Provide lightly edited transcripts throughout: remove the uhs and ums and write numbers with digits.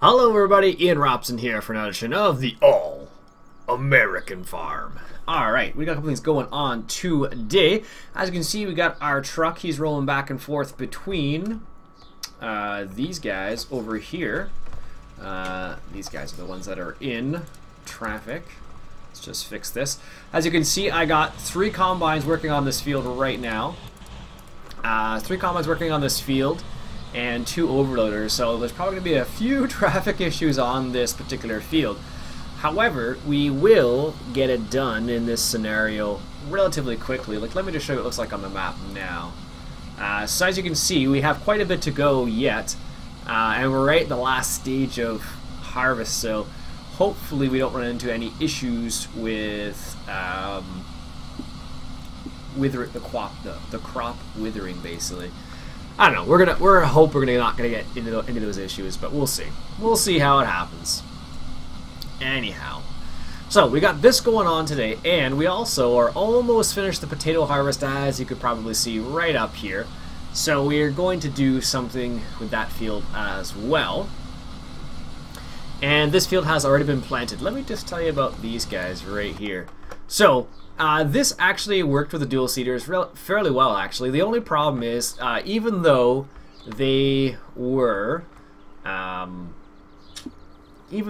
Hello everybody, Iain Robson here for another edition of the All-American Farm. Alright, we got a couple things going on today. As you can see, we got our truck. He's rolling back and forth between these guys over here. These guys are the ones that are in traffic. Let's just fix this. As you can see, I got 3 combines working on this field right now. 3 combines working on this field and 2 overloaders, so there's probably going to be a few traffic issues on this particular field. However, we will get it done in this scenario relatively quickly. Let me just show you what it looks like on the map now. So as you can see, we have quite a bit to go yet, and we're right in the last stage of harvest, so hopefully we don't run into any issues with the crop withering, basically. I don't know. We're not gonna get into those issues, but we'll see. We'll see how it happens. Anyhow, so we got this going on today, and we also are almost finished the potato harvest, as you could probably see right up here. So we are going to do something with that field as well. And this field has already been planted. Let me just tell you about these guys right here. So this actually worked with the dual seeders fairly well, actually. The only problem is, even though they were, even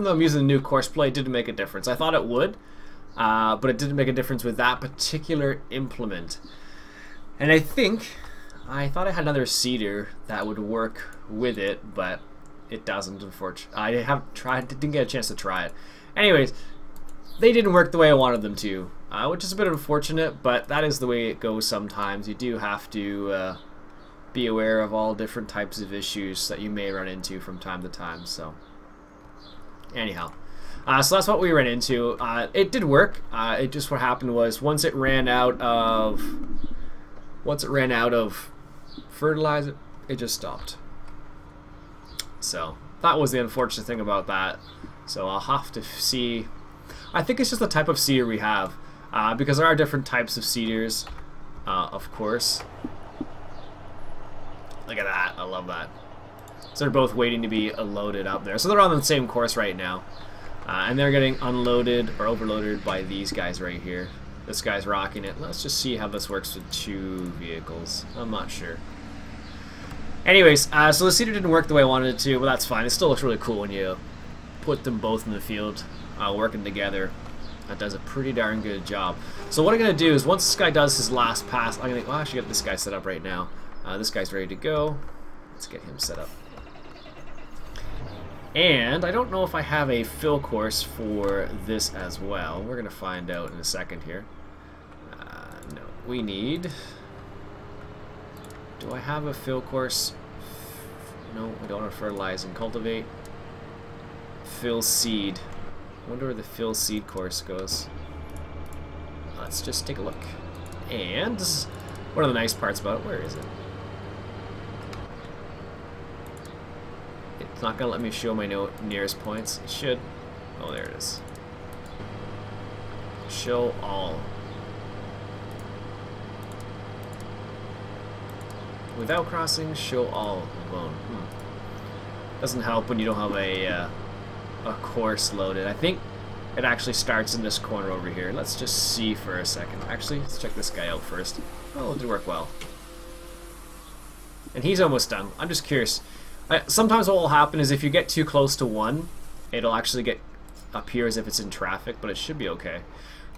though I'm using the new course play, it didn't make a difference. I thought it would, but it didn't make a difference with that particular implement. And I thought I had another seeder that would work with it, but it doesn't, unfortunately. Didn't get a chance to try it. Anyways, they didn't work the way I wanted them to, which is a bit unfortunate, but that is the way it goes sometimes. You do have to be aware of all different types of issues that you may run into from time to time. So, anyhow, so that's what we ran into. It did work. It just, what happened was, once it ran out of fertilizer, it just stopped. So that was the unfortunate thing about that. So I'll have to see. I think it's just the type of seeder we have, because there are different types of seeders, of course. Look at that, I love that. So they're both waiting to be loaded up there. So they're on the same course right now, and they're getting unloaded or overloaded by these guys right here. This guy's rocking it. Let's just see how this works with 2 vehicles. I'm not sure. Anyways, so the seeder didn't work the way I wanted it to, but that's fine. It still looks really cool when you put them both in the field, working together. That does a pretty darn good job. So what I'm going to do is, once this guy does his last pass, I'm going to actually get this guy set up right now. This guy's ready to go. Let's get him set up. And I don't know if I have a fill course for this as well. We're going to find out in a second here. No, we need... Do I have a fill course? No, I don't have fertilize and cultivate. Fill seed. I wonder where the fill seed course goes. Let's just take a look. And this is one of the nice parts about it. Where is it? It's not going to let me show my nearest points. It should. Oh, there it is. Show all. Without crossing, show all alone. Doesn't help when you don't have a course loaded. I think it actually starts in this corner over here. Let's just see for a second. Actually, let's check this guy out first. Oh, it did work well. And he's almost done. I'm just curious. Sometimes what will happen is, if you get too close to one, it'll actually appear as if it's in traffic, but it should be okay.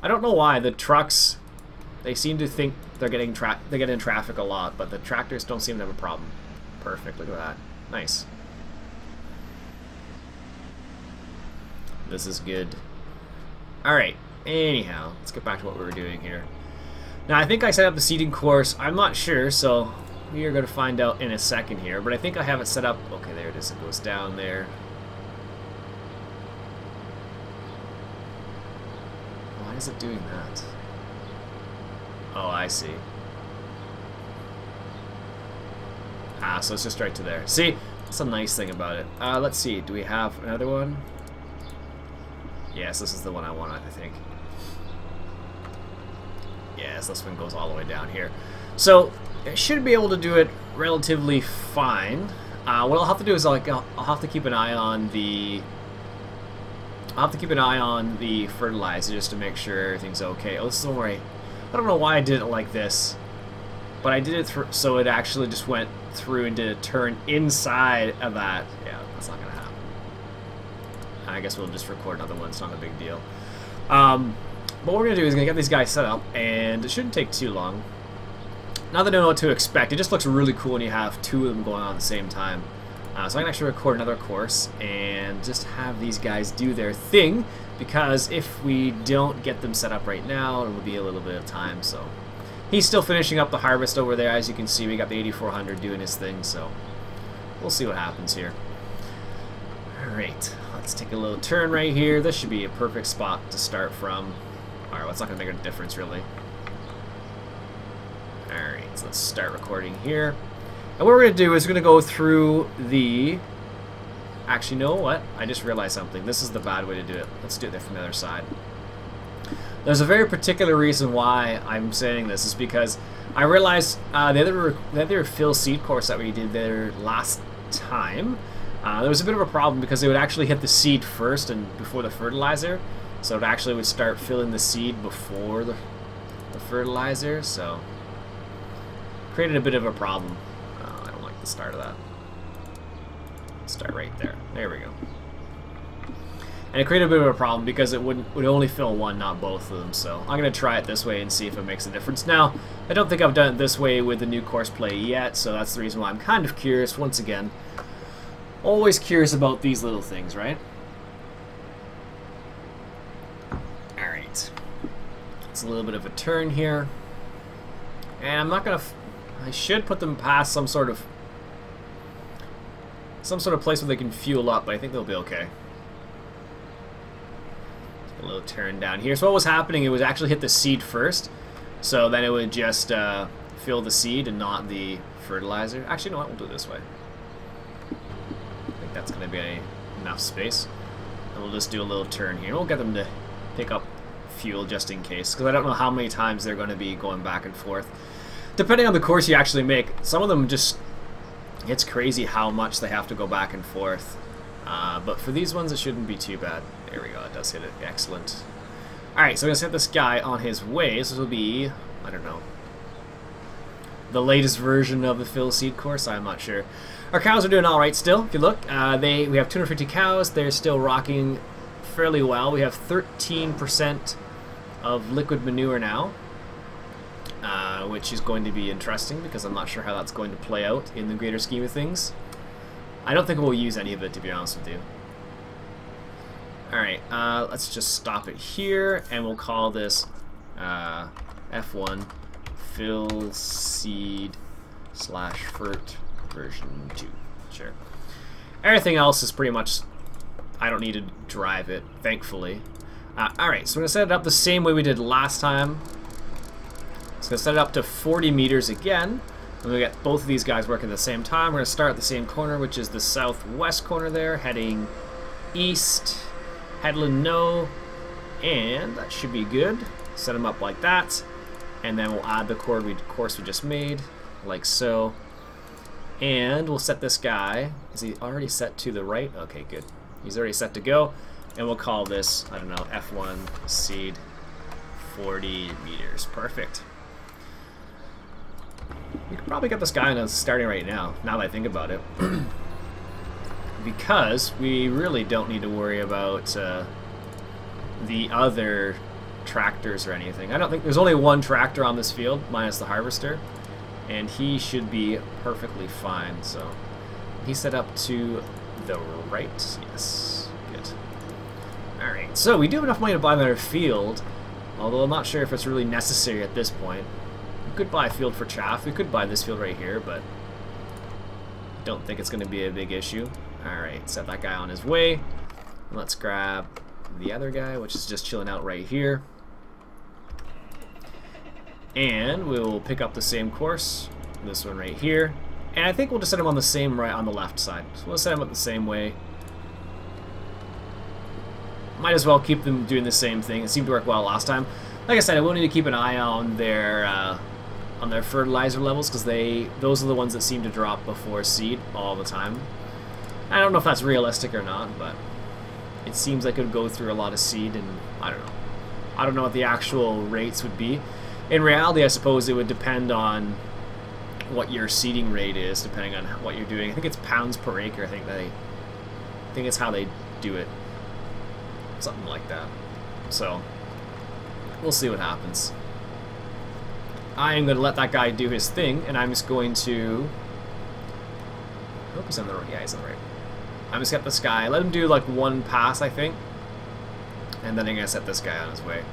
I don't know why the trucks, they seem to think they get in traffic a lot, but the tractors don't seem to have a problem. Perfect. Look at that. Nice. This is good. Alright, anyhow, let's get back to what we were doing here. Now, I think I set up the seeding course. I'm not sure, so we are going to find out in a second here, but I think I have it set up. Okay, there it is. It goes down there. Why is it doing that? Oh, I see. So it's just right to there. See, that's a nice thing about it. Let's see. Do we have another one? Yes, this is the one I want, I think. Yes, this one goes all the way down here. So, it should be able to do it relatively fine. What I'll have to do is I'll have to keep an eye on the fertilizer just to make sure everything's okay. Oh, this is where I don't know why I did it like this, but I did it so it actually just went through and did a turn inside of that. Yeah, that's not gonna happen. I guess we'll just record another one. It's not a big deal. What we're gonna do is gonna get these guys set up, and it shouldn't take too long. Now that I know what to expect, it just looks really cool when you have two of them going on at the same time. So I can actually record another course and just have these guys do their thing, because if we don't get them set up right now, it will be a little bit of time. So he's still finishing up the harvest over there. As you can see, we got the 8400 doing his thing, so we'll see what happens here. Alright, let's take a little turn right here. This should be a perfect spot to start from. Alright, well, it's not going to make a difference, really. Alright, so let's start recording here. And what we're going to do is we're going to go through the... Actually, you know what? I just realized something. This is the bad way to do it. Let's do it there from the other side. There's a very particular reason why I'm saying this, is because I realized the other fill seed course that we did there last time, there was a bit of a problem because they would actually hit the seed first and before the fertilizer. So it actually would start filling the seed before the fertilizer, so created a bit of a problem. I don't like the start of that. Start right there. There we go. And it created a bit of a problem because it would only fill one, not both of them. So I'm going to try it this way and see if it makes a difference. Now, I don't think I've done it this way with the new course play yet, so that's the reason why I'm kind of curious. Once again, always curious about these little things, right? Alright. It's a little bit of a turn here. And I'm not going to... I should put them past some sort of place where they can fuel up, but I think they'll be okay. A little turn down here. So what was happening, it would actually hit the seed first, so then it would just fill the seed and not the fertilizer. Actually, you know what? We'll do it this way. I think that's going to be enough space. And we'll just do a little turn here. We'll get them to pick up fuel just in case, because I don't know how many times they're going to be going back and forth. Depending on the course you actually make, some of them just, it's crazy how much they have to go back and forth. But for these ones, it shouldn't be too bad. There we go, it does hit it. Excellent. Alright, so I'm going to set this guy on his way. This will be, I don't know, the latest version of the fill seed course. I'm not sure. Our cows are doing alright still. If you look, we have 250 cows. They're still rocking fairly well. We have 13% of liquid manure now. Which is going to be interesting because I'm not sure how that's going to play out in the greater scheme of things. I don't think we'll use any of it, to be honest with you. Alright, let's just stop it here, and we'll call this F1 fill seed / fert version 2. Sure. Everything else is pretty much, I don't need to drive it, thankfully. Alright, so we're going to set it up the same way we did last time. So going to set it up to 40 meters again. And we get both of these guys working at the same time. We're going to start at the same corner, which is the southwest corner there, heading east. Headland no, and that should be good. Set them up like that, and then we'll add the course we just made, like so. And we'll set this guy. Is he already set to the right? Okay, good. He's already set to go. And we'll call this, I don't know, F1 seed 40 meters. Perfect. We could probably get this guy on starting right now that I think about it. Because we really don't need to worry about the other tractors or anything. I don't think there's only one tractor on this field, minus the harvester, and he should be perfectly fine. So he's set up to the right. Yes, good. All right. So we do have enough money to buy another field, although I'm not sure if it's really necessary at this point. We could buy a field for chaff. We could buy this field right here, but I don't think it's going to be a big issue. Alright, set that guy on his way. Let's grab the other guy, which is just chilling out right here. And we'll pick up the same course, this one right here. And I think we'll just set him on the same right on the left side. So we'll set him up the same way. Might as well keep them doing the same thing. It seemed to work well last time. Like I said, I will need to keep an eye on their on their fertilizer levels, because those are the ones that seem to drop before seed all the time. I don't know if that's realistic or not, but it seems like it would go through a lot of seed, and I don't know. I don't know what the actual rates would be. In reality, I suppose it would depend on what your seeding rate is, depending on what you're doing. I think it's pounds per acre. I think it's how they do it, something like that. So we'll see what happens. I am going to let that guy do his thing, and I'm just going to. I hope he's on the right. Yeah, he's on the right. I'm just gonna get this guy. Let him do like one pass, I think, and then I'm gonna set this guy on his way,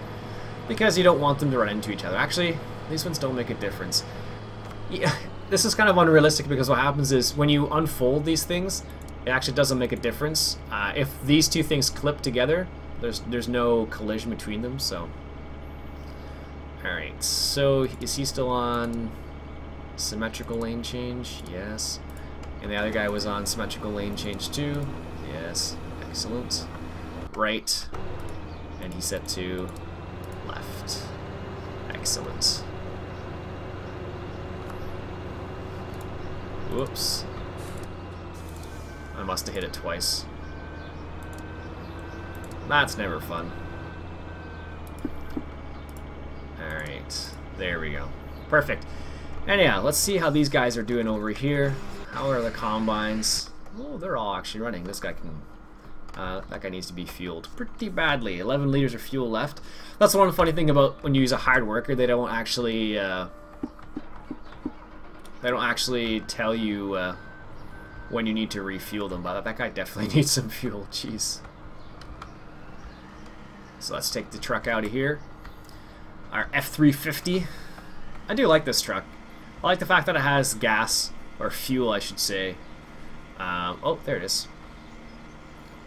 because you don't want them to run into each other. Actually, these ones don't make a difference. Yeah, this is kind of unrealistic, because what happens is when you unfold these things, it actually doesn't make a difference. If these two things clip together, there's no collision between them. So, all right. So is he still on symmetrical lane change? Yes. And the other guy was on symmetrical lane change too. Yes. Excellent. Right. And he set to left. Excellent. Whoops. I must have hit it twice. That's never fun. Alright. There we go. Perfect. And yeah, let's see how these guys are doing over here. How are the combines? Oh, they're all actually running. This guy can... that guy needs to be fueled pretty badly. 11 liters of fuel left. That's one funny thing about when you use a hard worker. They don't actually tell you when you need to refuel them. But that guy definitely needs some fuel. Jeez. So let's take the truck out of here. Our F350. I do like this truck. I like the fact that it has gas. Or fuel, I should say. Oh, there it is.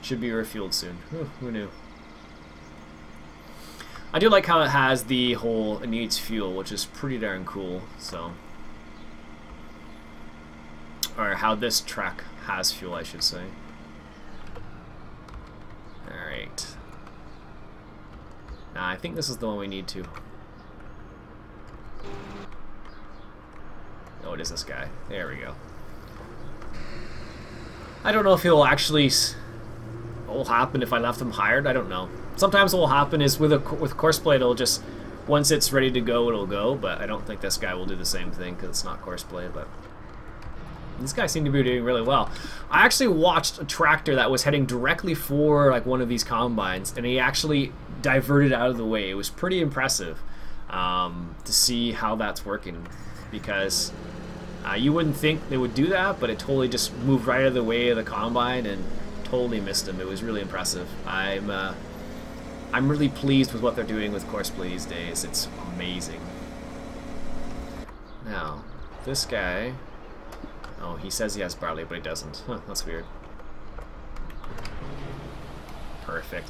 Should be refueled soon. Ooh, who knew? I do like how it has the whole it needs fuel, which is pretty darn cool. So, or how this truck has fuel, I should say. All right. Now I think this is the one we need to. Oh, it is this guy. There we go. I don't know if he'll actually... What will happen if I left him hired? I don't know. Sometimes what will happen is with Courseplay, it'll just... Once it's ready to go, it'll go. But I don't think this guy will do the same thing, because it's not Courseplay. But these guys seem to be doing really well. I actually watched a tractor that was heading directly for like one of these combines, and he actually diverted out of the way. It was pretty impressive to see how that's working, because... you wouldn't think they would do that, but it totally just moved right out of the way of the combine and totally missed him. It was really impressive. I'm really pleased with what they're doing with Courseplay these days. It's amazing. Now, this guy... Oh, he says he has barley, but he doesn't. Huh, that's weird. Perfect.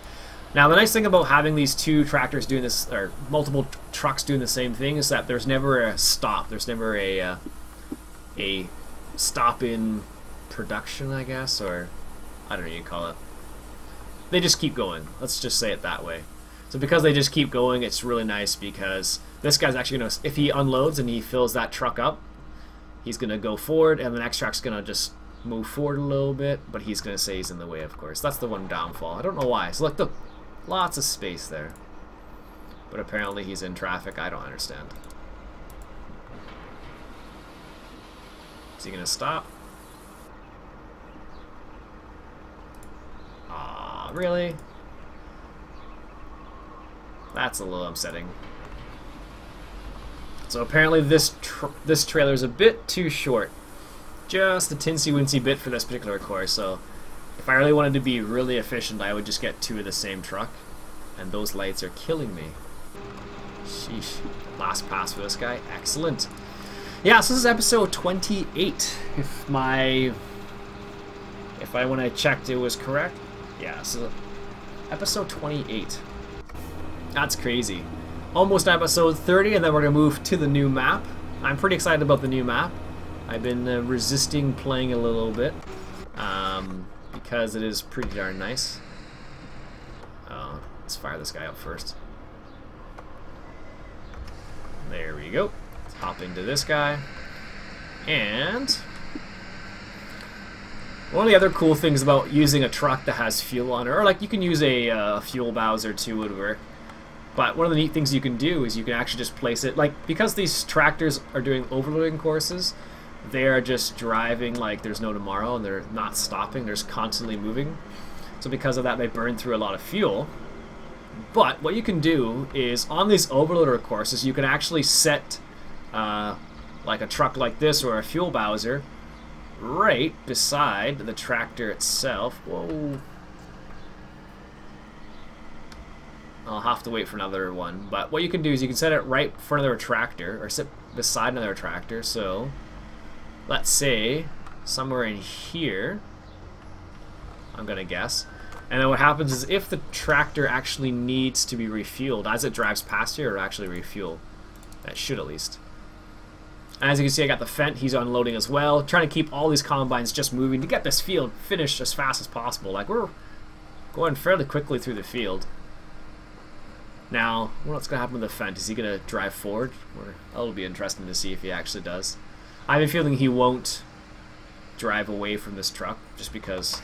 Now, the nice thing about having these two tractors doing this, or multiple trucks doing the same thing, is that there's never a stop. There's never a stop in production, I guess, or I don't know what you call it. They just keep going. Let's just say it that way. So because they just keep going, it's really nice, because this guy's actually going to, if he unloads and he fills that truck up, he's going to go forward, and the next truck's going to just move forward a little bit, but he's going to say he's in the way, of course. That's the one downfall. I don't know why. So look, lots of space there. But apparently he's in traffic. I don't understand. Is he gonna stop? Aw, really? That's a little upsetting. So apparently this trailer is a bit too short. Just a tinsy-wincy bit for this particular course, so if I really wanted to be really efficient, I would just get two of the same truck. And those lights are killing me. Sheesh. Last pass for this guy. Excellent. Yeah, so this is episode 28. If I when I checked it was correct. Yeah, so episode 28. That's crazy. Almost episode 30, and then we're gonna move to the new map. I'm pretty excited about the new map. I've been resisting playing a little bit because it is pretty darn nice. Let's fire this guy up first. There we go. hop into this guy. And one of the other cool things about using a truck that has fuel on it, or like you can use a fuel Bowser too, would work. But one of the neat things you can do is you can actually just place it, like, because these tractors are doing overloading courses, they are just driving like there's no tomorrow, and they're not stopping, they're just constantly moving. So because of that, they burn through a lot of fuel. But what you can do is, on these overloader courses, you can actually set like a truck like this or a fuel Bowser right beside the tractor itself. Whoa. I'll have to wait for another one. But what you can do is you can set it right in front of their tractor, or sit beside another tractor. So let's say somewhere in here, I'm gonna guess. And then what happens is, if the tractor actually needs to be refueled as it drives past here, it'll actually refuel. That should, at least. And as you can see, I got the Fent. He's unloading as well, trying to keep all these combines just moving to get this field finished as fast as possible. Like, we're going fairly quickly through the field. Now, what's going to happen with the Fent? Is he going to drive forward? That'll be interesting to see if he actually does. I have a feeling he won't drive away from this truck, just because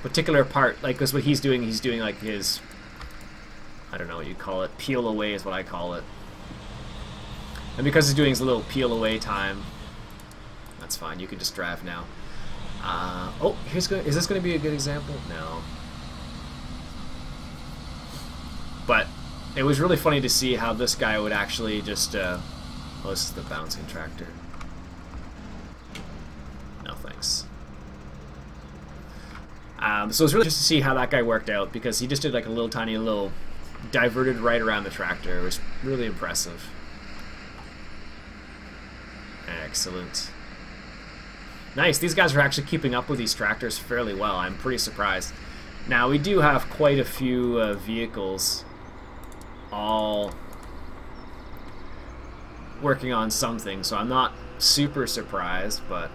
particular part, like, because what he's doing like his, I don't know what you call it, peel away is what I call it. And because he's doing his little peel away time, that's fine. You can just drive now. Oh, is this going to be a good example? No. But it was really funny to see how this guy would actually just, oh, this is the bouncing tractor. No thanks. So it's really just to see how that guy worked out, because he just did like a little tiny little diverted right around the tractor. It was really impressive. Excellent. Nice. These guys are actually keeping up with these tractors fairly well. I'm pretty surprised. Now, we do have quite a few vehicles all working on something, so I'm not super surprised, but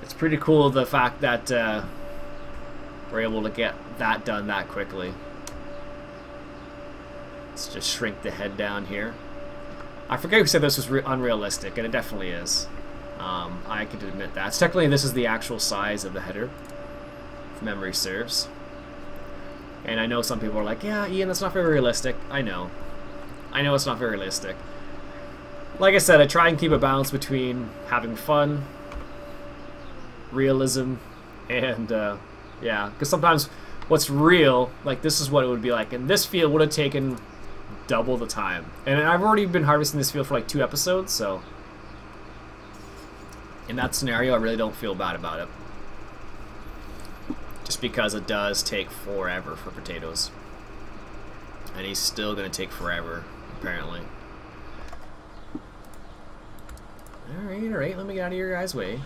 it's pretty cool, the fact that we're able to get that done that quickly. Let's just shrink the head down here. I forget who said this was unrealistic, and it definitely is. I can admit that. Technically, this is the actual size of the header, if memory serves. And I know some people are like, yeah, Ian, that's not very realistic. I know it's not very realistic. Like I said, I try and keep a balance between having fun, realism, and, yeah. Because sometimes what's real, like this is what it would be like. And this field would have taken double the time. And I've already been harvesting this field for like 2 episodes, so in that scenario, I really don't feel bad about it. Just because it does take forever for potatoes. And he's still going to take forever, apparently. Alright, let me get out of your guys' way.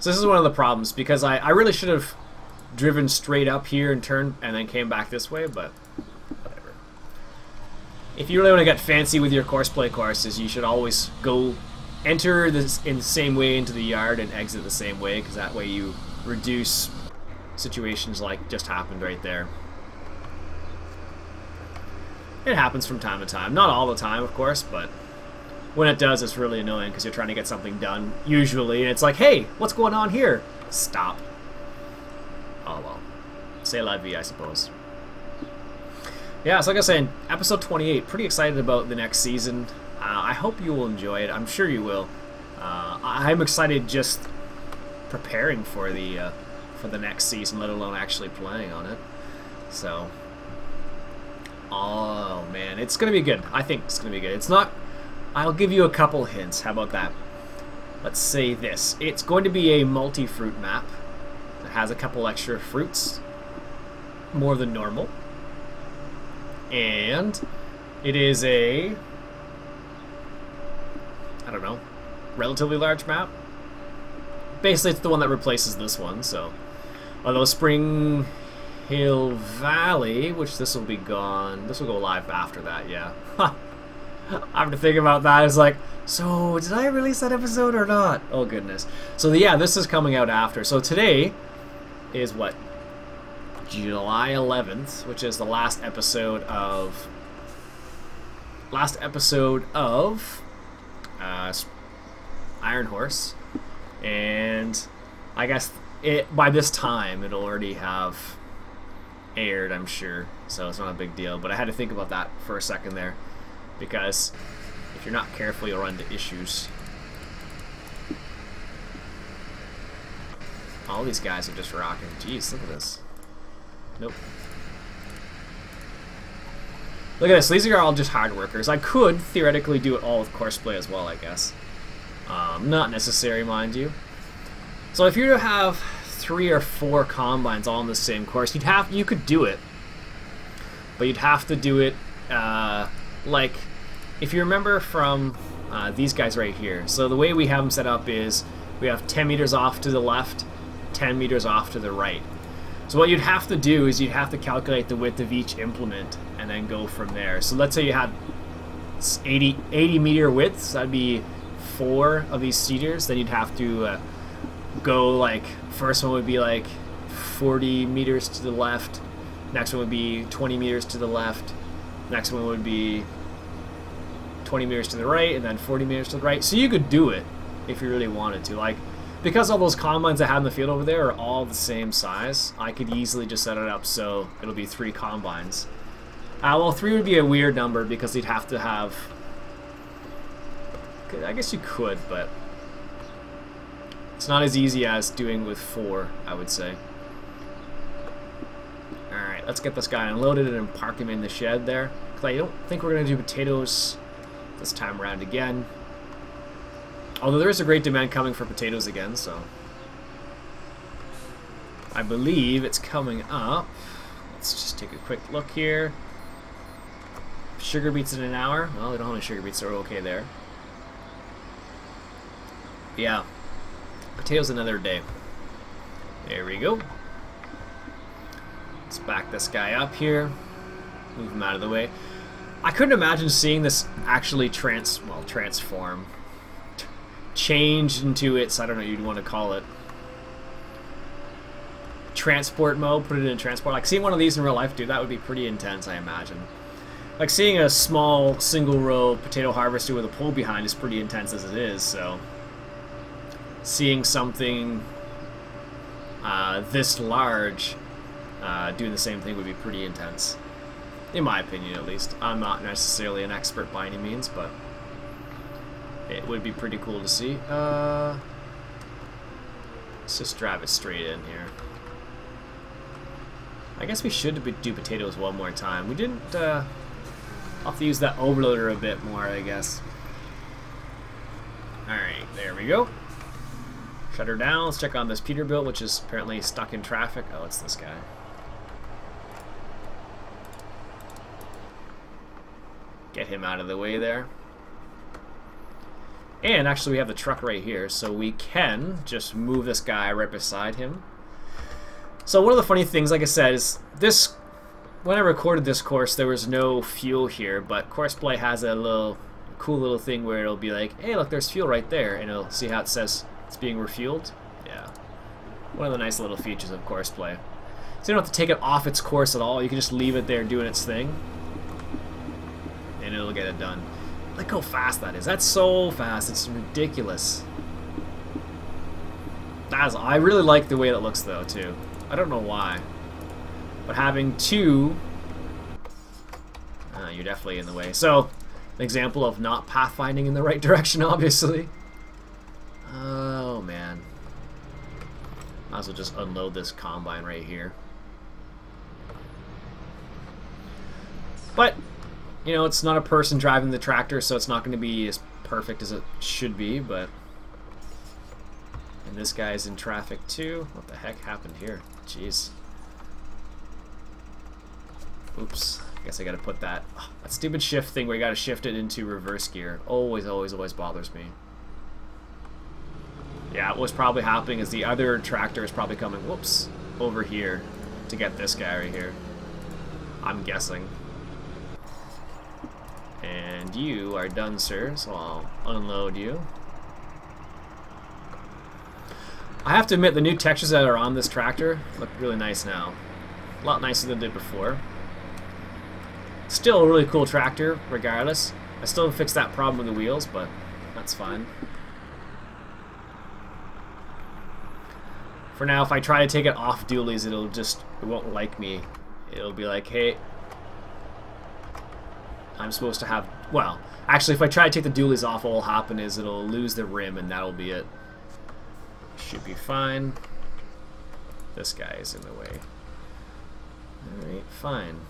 So this is one of the problems, because I really should have driven straight up here and turned and then came back this way, but whatever. If you really want to get fancy with your courseplay courses, you should always go enter this in the same way into the yard and exit the same way, because that way you reduce situations like just happened right there. It happens from time to time. Not all the time, of course, but when it does, it's really annoying, because you're trying to get something done, usually, and it's like, hey, what's going on here? Stop. Oh, well. C'est la vie, I suppose. Yeah, so like I was saying, episode 28, pretty excited about the next season. I hope you will enjoy it. I'm sure you will. I'm excited just preparing for the next season, let alone actually playing on it. So, oh man, it's gonna be good. I think it's gonna be good. It's not. I'll give you a couple hints. How about that? Let's say this. It's going to be a multi-fruit map. It has a couple extra fruits, more than normal, and it is a, I don't know, relatively large map. Basically, it's the one that replaces this one. So, although Spring Hill Valley, which this will be gone, this will go live after that. Yeah, I have to think about that. It's like, so did I release that episode or not? Oh goodness. So yeah, this is coming out after. So today is what? July 11th, which is the last episode of Iron Horse, and I guess by this time it'll already have aired, I'm sure, so it's not a big deal. But I had to think about that for a second there, because if you're not careful, you'll run into issues. All these guys are just rocking. Jeez, look at this. Nope. Look at this. These are all just hard workers. I could theoretically do it all with Courseplay as well, I guess. Not necessary, mind you. So if you were to have 3 or 4 combines all in the same course, you could do it, but you'd have to do it like, if you remember from these guys right here. So the way we have them set up is we have 10 meters off to the left, 10 meters off to the right. So what you'd have to do is you'd have to calculate the width of each implement and then go from there. So let's say you had 80 meter widths, that'd be 4 of these cedars. Then you'd have to go, like, first one would be like 40 meters to the left, next one would be 20 meters to the left, next one would be 20 meters to the right, and then 40 meters to the right. So you could do it if you really wanted to. Like, because all those combines I have in the field over there are all the same size, I could easily just set it up so it'll be 3 combines. Well, 3 would be a weird number because you'd have to have... I guess you could, but it's not as easy as doing with 4, I would say. Alright, let's get this guy unloaded and park him in the shed there. Because I don't think we're going to do potatoes this time around again. Although there is a great demand coming for potatoes again, so I believe it's coming up. Let's just take a quick look here. Sugar beets in an hour. Well, they don't have any sugar beets, so we're okay there. Yeah, potatoes another day. There we go. Let's back this guy up here. Move him out of the way. I couldn't imagine seeing this actually transform. Change into its, I don't know what you'd want to call it, transport mode, put it in transport. Like, seeing one of these in real life, dude, that would be pretty intense, I imagine. Like, seeing a small single row potato harvester with a pole behind is pretty intense as it is, so seeing something this large doing the same thing would be pretty intense, in my opinion at least. I'm not necessarily an expert by any means, but it would be pretty cool to see. Let's just drive it straight in here. I guess we should do potatoes one more time. We didn't, I'll have to use that overloader a bit more, I guess. Alright, there we go. Shut her down. Let's check on this Peterbilt, which is apparently stuck in traffic. Oh, it's this guy. Get him out of the way there. And actually we have the truck right here, so we can just move this guy right beside him. So one of the funny things, like I said, is this, when I recorded this course, there was no fuel here, but Courseplay has a cool little thing where it'll be like, hey, look, there's fuel right there, and it'll see how it says it's being refueled. Yeah. One of the nice little features of Courseplay. So you don't have to take it off its course at all, you can just leave it there doing its thing, and it'll get it done. Look how fast that is. That's so fast. It's ridiculous. I really like the way it looks, though, too. I don't know why. But having 2... you're definitely in the way. So, an example of not pathfinding in the right direction, obviously. Oh, man. Might as well just unload this combine right here. But... you know, it's not a person driving the tractor, so it's not going to be as perfect as it should be, but... and this guy's in traffic too. What the heck happened here? Jeez. Oops. I guess I gotta put that... oh, that stupid shift thing where you gotta shift it into reverse gear. Always, always, always bothers me. Yeah, what's probably happening is the other tractor is probably coming, whoops, over here to get this guy right here. I'm guessing. And you are done, sir, so I'll unload you. I have to admit, the new textures that are on this tractor look really nice now. A lot nicer than it did before. Still a really cool tractor, regardless. I still haven't fixed that problem with the wheels, but that's fine. For now, if I try to take it off dualies, it won't like me. It'll be like, hey, I'm supposed to have, well, actually if I try to take the dualies off, what will happen is it'll lose the rim and that'll be it. Should be fine. This guy is in the way. Alright, fine.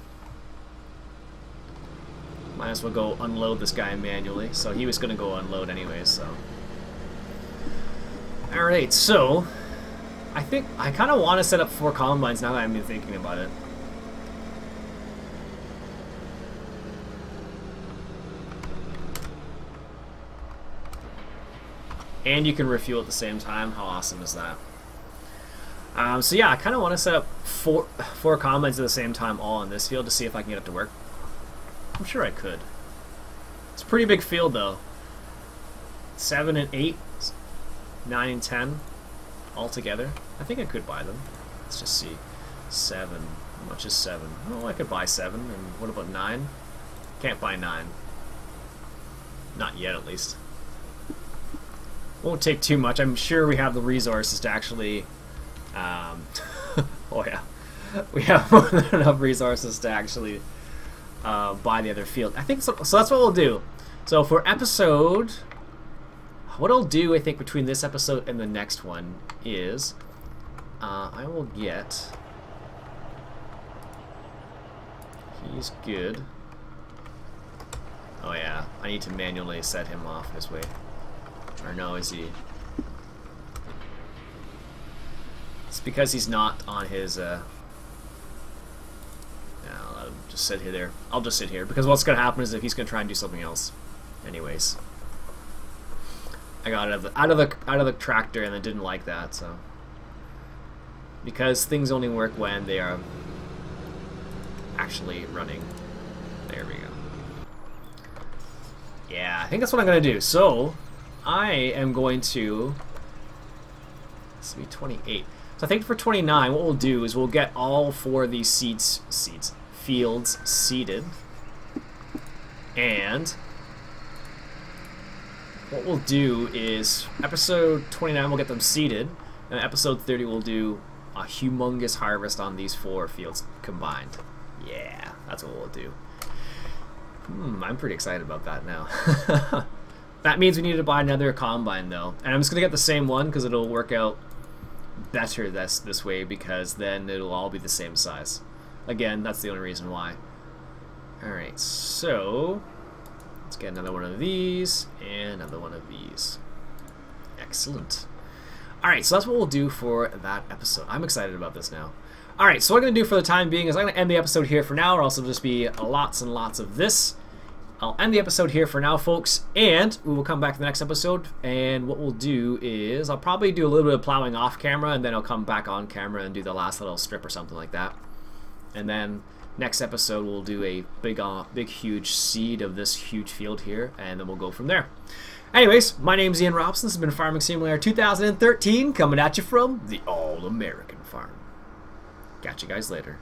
Might as well go unload this guy manually. So he was going to go unload anyways, so. Alright, so I think I kind of want to set up 4 combines now that I've been thinking about it. And you can refuel at the same time. How awesome is that? So yeah, I kind of want to set up four combines at the same time all in this field to see if I can get it to work. I'm sure I could. It's a pretty big field though. 7 and 8, 9 and 10 all together. I think I could buy them. Let's just see. 7. How much is 7? Oh, I could buy 7. And what about 9? Can't buy 9. Not yet, at least. Won't take too much. I'm sure we have the resources to actually... oh yeah. We have more than enough resources to actually buy the other field. I think so. So that's what we'll do. So for episode... What I'll do, I think, between this episode and the next one is... I will get... He's good. Oh yeah, I need to manually set him off this way. Or no, is he? It's because he's not on his, no, I'll just sit here there. I'll just sit here, because what's going to happen is if he's going to try and do something else. Anyways. I got it out of the tractor and I didn't like that, so. Because things only work when they are actually running. There we go. Yeah, I think that's what I'm going to do. So, I am going to... This will be 28. So I think for 29, what we'll do is we'll get all 4 of these fields seeded. And what we'll do is, episode 29 we'll get them seeded, and episode 30 we'll do a humongous harvest on these 4 fields combined. Yeah, that's what we'll do. I'm pretty excited about that now. That means we need to buy another combine though, and I'm just gonna get the same one because it'll work out better this way, because then it'll all be the same size. Again, that's the only reason why. Alright, so let's get another one of these and another one of these. Excellent. Alright, so that's what we'll do for that episode. I'm excited about this now. Alright, so what I'm going to do for the time being is I'm going to end the episode here for now, or else it'll just be lots and lots of this. I'll end the episode here for now, folks, and we will come back to the next episode, and what we'll do is I'll probably do a little bit of plowing off camera, and then I'll come back on camera and do the last little strip or something like that. And then next episode we'll do a big huge seed of this huge field here, and then we'll go from there. Anyways, my name's Iain Robson. This has been Farming Simulator 2013, coming at you from the All-American Farm. Catch you guys later.